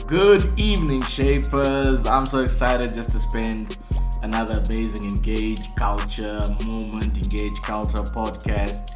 Good evening, Shapers. I'm so excited just to spend another amazing Engage Culture moment, Engage Culture podcast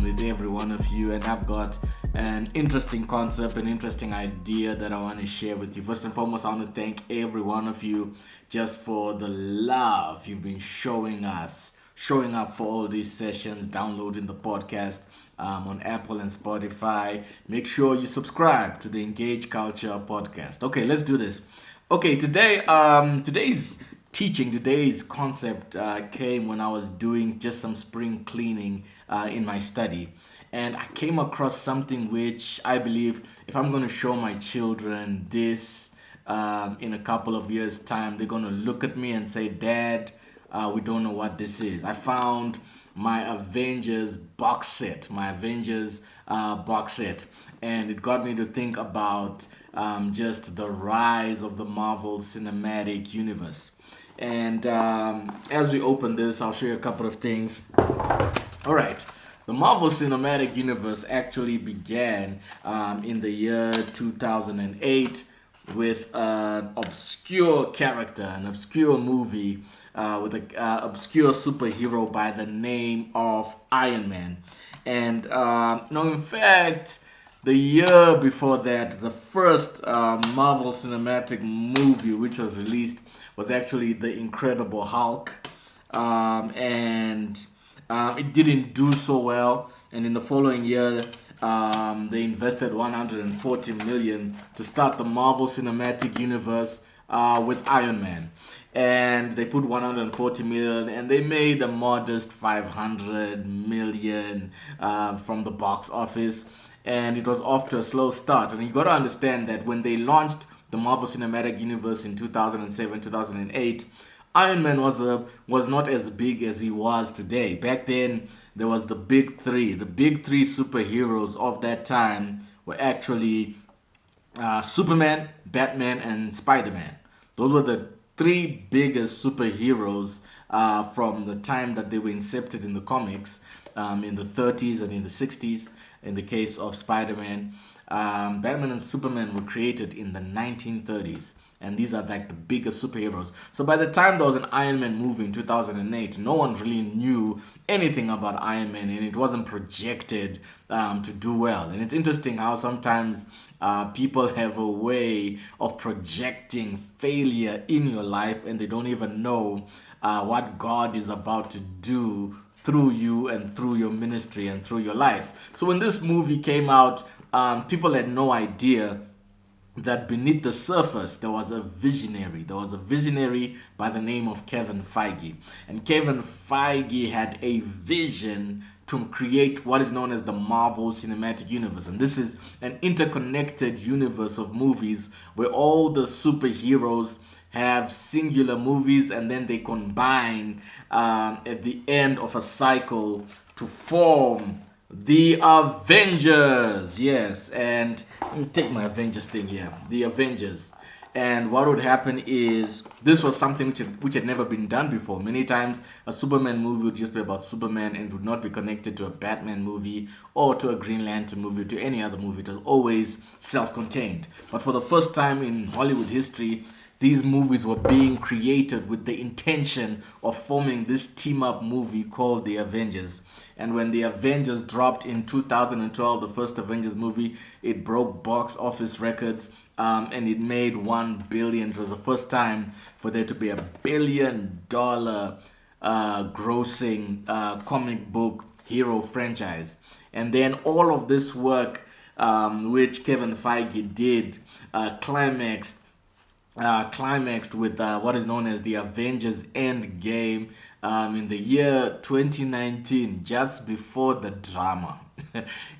with every one of you. And I've got an interesting concept, an interesting idea that I want to share with you. First and foremost, I want to thank every one of you just for the love you've been showing us, showing up for all these sessions, downloading the podcast on Apple and Spotify. Make sure you subscribe to the Engage Culture podcast. Okay, let's do this. Okay, today's concept came when I was doing just some spring cleaning in my study, and I came across something which I believe if I'm going to show my children this in a couple of years' time, they're going to look at me and say, "Dad, we don't know what this is." I found my Avengers box set, and it got me to think about just the rise of the Marvel Cinematic Universe. And as we open this, I'll show you a couple of things. All right. The Marvel Cinematic Universe actually began in the year 2008 with an obscure character, an obscure movie with an obscure superhero by the name of Iron Man. And no, in fact, the year before that, the first Marvel Cinematic movie which was released was actually The Incredible Hulk. And it didn't do so well. And in the following year, they invested 140 million to start the Marvel Cinematic Universe with Iron Man. And they put 140 million and they made a modest 500 million from the box office. And it was off to a slow start. And you got to understand that when they launched the Marvel Cinematic Universe in 2007, 2008, Iron Man was not as big as he was today. Back then, there was the big three. The big three superheroes of that time were actually Superman, Batman, and Spider-Man. Those were the three biggest superheroes from the time that they were incepted in the comics in the 30s and in the 60s. In the case of Spider-Man, Batman and Superman were created in the 1930s. And these are like the biggest superheroes. So by the time there was an Iron Man movie in 2008, no one really knew anything about Iron Man, and it wasn't projected to do well. And it's interesting how sometimes people have a way of projecting failure in your life, and they don't even know what God is about to do through you and through your ministry and through your life. So when this movie came out, people had no idea that beneath the surface there was a visionary. There was a visionary by the name of Kevin Feige. And Kevin Feige had a vision to create what is known as the Marvel Cinematic Universe. And this is an interconnected universe of movies where all the superheroes have singular movies and then they combine at the end of a cycle to form the Avengers. Yes, and let me take my Avengers thing here. The Avengers. And what would happen is this was something which had never been done before. Many times a Superman movie would just be about Superman and would not be connected to a Batman movie or to a Green Lantern movie or to any other movie. It was always self-contained. But for the first time in Hollywood history, these movies were being created with the intention of forming this team-up movie called The Avengers. And when The Avengers dropped in 2012, the first Avengers movie, it broke box office records and it made $1 billion. It was the first time for there to be a $1 billion grossing comic book hero franchise. And then all of this work which Kevin Feige did climaxed with what is known as the Avengers Endgame in the year 2019, just before the drama.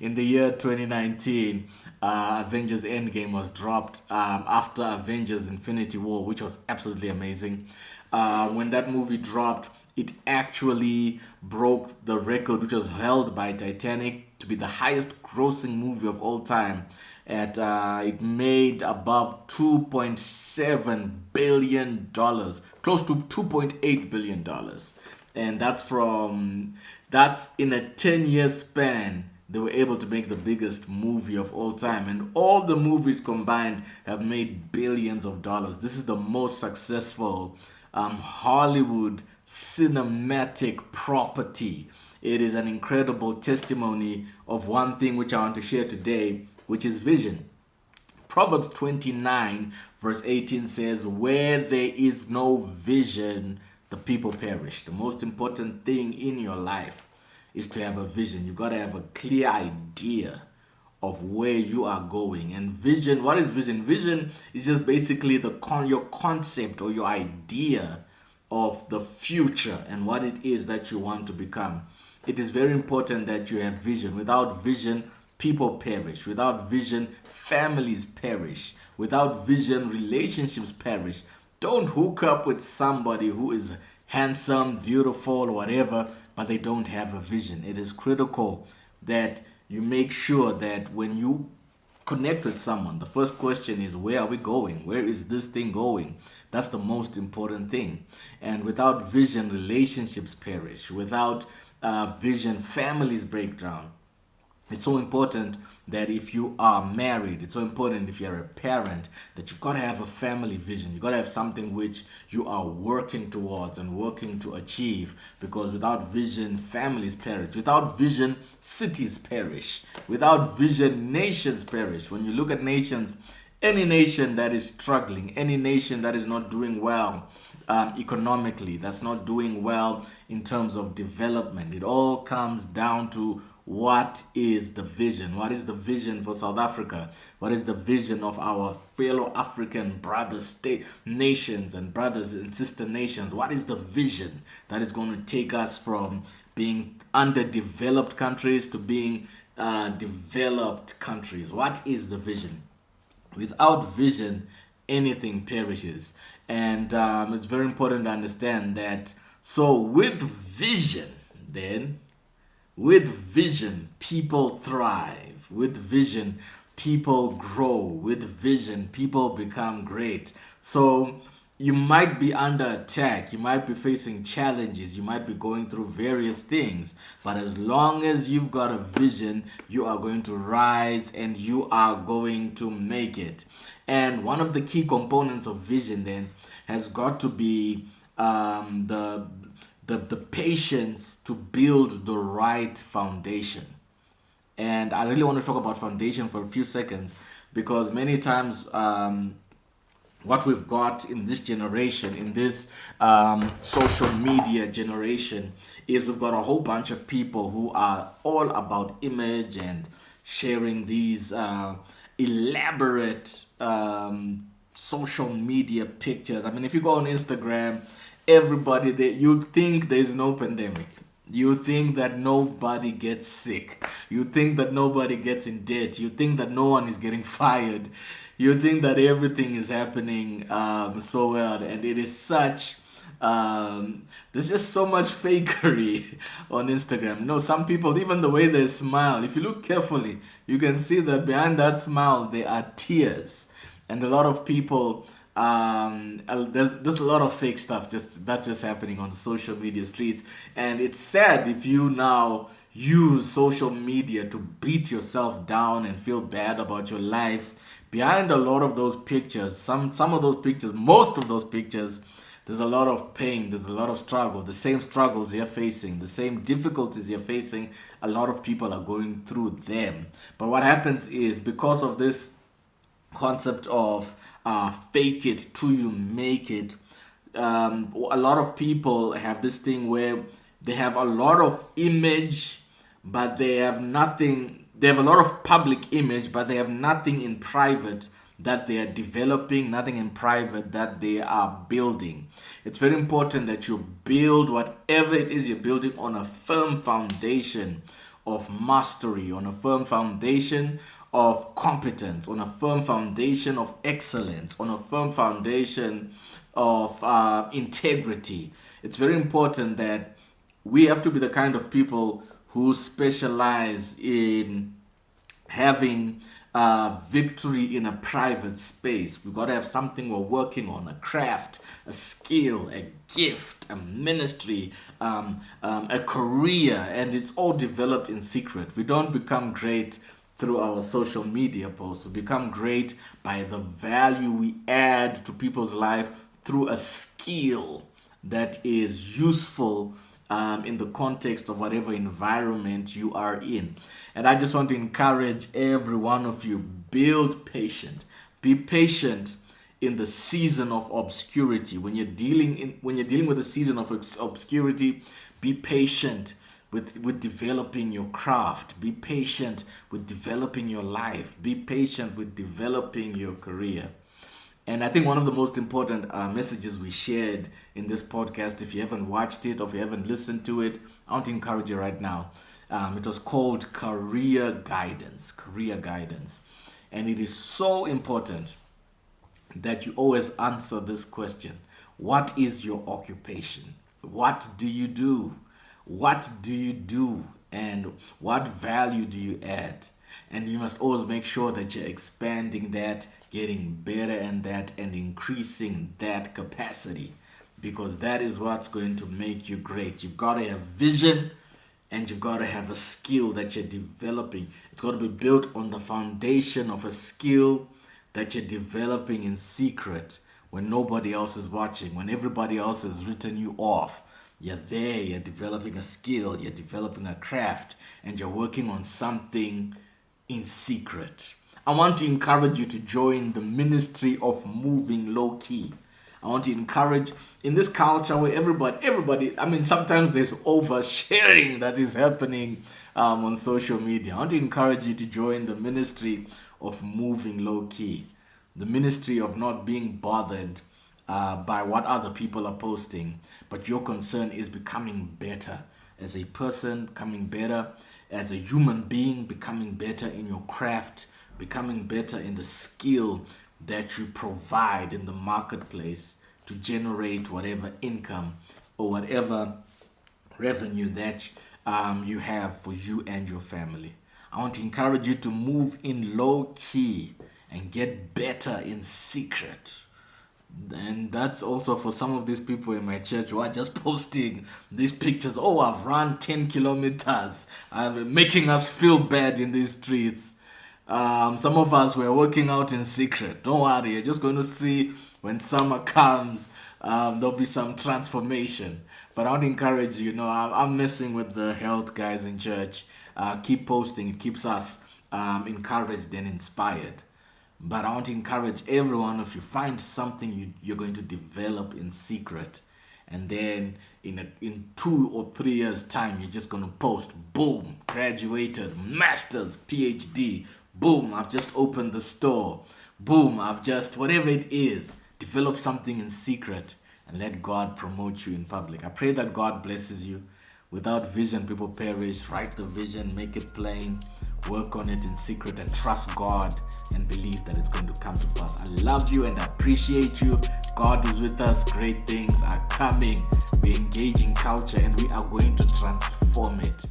In the year 2019, Avengers Endgame was dropped after Avengers Infinity War, which was absolutely amazing. When that movie dropped, it actually broke the record which was held by Titanic to be the highest grossing movie of all time. It made above $2.7 billion, close to $2.8 billion. And that's in a 10-year span. they were able to make the biggest movie of all time. And all the movies combined have made billions of dollars. This is the most successful Hollywood cinematic property. It is an incredible testimony of one thing which I want to share today, which is vision. Proverbs 29 verse 18 says, where there is no vision, the people perish. The most important thing in your life is to have a vision. You got to have a clear idea of where you are going. And vision, what is vision? Vision is just basically your concept or your idea of the future and what it is that you want to become. It is very important that you have vision. Without vision, people perish. Without vision, families perish. Without vision, relationships perish. Don't hook up with somebody who is handsome, beautiful, whatever, but they don't have a vision. It is critical that you make sure that when you connect with someone, the first question is, where are we going? Where is this thing going? That's the most important thing. And without vision, relationships perish. Without vision, families break down. It's so important that if you are married, it's so important if you're a parent, that you've got to have a family vision. You've got to have something which you are working towards and working to achieve, because without vision, families perish. Without vision, cities perish. Without vision, nations perish. When you look at nations, any nation that is struggling, any nation that is not doing well economically, that's not doing well in terms of development, it all comes down to what is the vision? What is the vision for South Africa? What is the vision of our fellow African brother state nations and brothers and sister nations? What is the vision that is going to take us from being underdeveloped countries to being developed countries? What is the vision? Without vision, anything perishes. And it's very important to understand that. So with vision, then, with vision, people thrive. With vision, people grow. With vision, people become great. So you might be under attack. You might be facing challenges. You might be going through various things. But as long as you've got a vision, you are going to rise and you are going to make it. And one of the key components of vision then has got to be the patience to build the right foundation. And I really want to talk about foundation for a few seconds, because many times what we've got in this generation, in this social media generation, is we've got a whole bunch of people who are all about image and sharing these elaborate social media pictures. I mean, if you go on Instagram, everybody there, you think there's no pandemic. You think that nobody gets sick. You think that nobody gets in debt. You think that no one is getting fired. You think that everything is happening so well. And it is such, there's just so much fakery on Instagram. You know, some people, even the way they smile, if you look carefully, you can see that behind that smile, there are tears. And a lot of people, there's a lot of fake stuff that's just happening on the social media streets. And it's sad if you now use social media to beat yourself down and feel bad about your life. Behind a lot of those pictures, some of those pictures, most of those pictures, there's a lot of pain, there's a lot of struggle, the same struggles you're facing, the same difficulties you're facing, a lot of people are going through them. But what happens is, because of this concept of fake it till you make it, a lot of people have this thing where they have a lot of image, but they have nothing. They have a lot of public image, but they have nothing in private that they are developing, nothing in private that they are building. It's very important that you build whatever it is you're building on a firm foundation of mastery, on a firm foundation of competence, on a firm foundation of excellence, on a firm foundation of integrity. It's very important that we have to be the kind of people who specialize in having victory in a private space. We've got to have something we're working on, a craft, a skill, a gift, a ministry, a career, and it's all developed in secret. We don't become great through our social media posts. We become great by the value we add to people's life through a skill that is useful in the context of whatever environment you are in. And I just want to encourage every one of you, build patience. Be patient in the season of obscurity. When you're dealing with the season of obscurity, be patient with developing your craft. Be patient with developing your life. Be patient with developing your career. And I think one of the most important messages we shared in this podcast, if you haven't watched it or if you haven't listened to it, I want to encourage you right now. It was called Career Guidance. Career Guidance. And it is so important that you always answer this question. What is your occupation? What do you do? What do you do? And what value do you add? And you must always make sure that you're expanding that, getting better in that, and increasing that capacity, because that is what's going to make you great. You've got to have vision, and you've got to have a skill that you're developing. It's got to be built on the foundation of a skill that you're developing in secret when nobody else is watching, when everybody else has written you off. You're there, you're developing a skill, you're developing a craft, and you're working on something in secret. I want to encourage you to join the ministry of moving low key. I want to encourage in this culture where everybody, I mean, sometimes there's oversharing that is happening on social media. I want to encourage you to join the ministry of moving low key, the ministry of not being bothered by what other people are posting, but your concern is becoming better as a person, becoming better as a human being, becoming better in your craft, becoming better in the skill that you provide in the marketplace to generate whatever income or whatever revenue that you have for you and your family. I want to encourage you to move in low key and get better in secret. And that's also for some of these people in my church who are just posting these pictures. Oh, I've run 10 kilometers, making us feel bad in these streets. Some of us were working out in secret. Don't worry, you're just going to see when summer comes, there'll be some transformation. But I want to encourage you, I'm messing with the health guys in church. Keep posting, it keeps us encouraged and inspired. But I want to encourage every one of you, find something you're going to develop in secret. And then in 2 or 3 years' time, you're just going to post, boom, graduated, master's, PhD, boom, I've just opened the store, boom, I've just, whatever it is, develop something in secret and let God promote you in public. I pray that God blesses you. Without vision, people perish. Write the vision, make it plain, work on it in secret, and trust God and believe that it's going to come to pass. I love you and I appreciate you. God is with us. Great things are coming. We're engaging culture and we are going to transform it.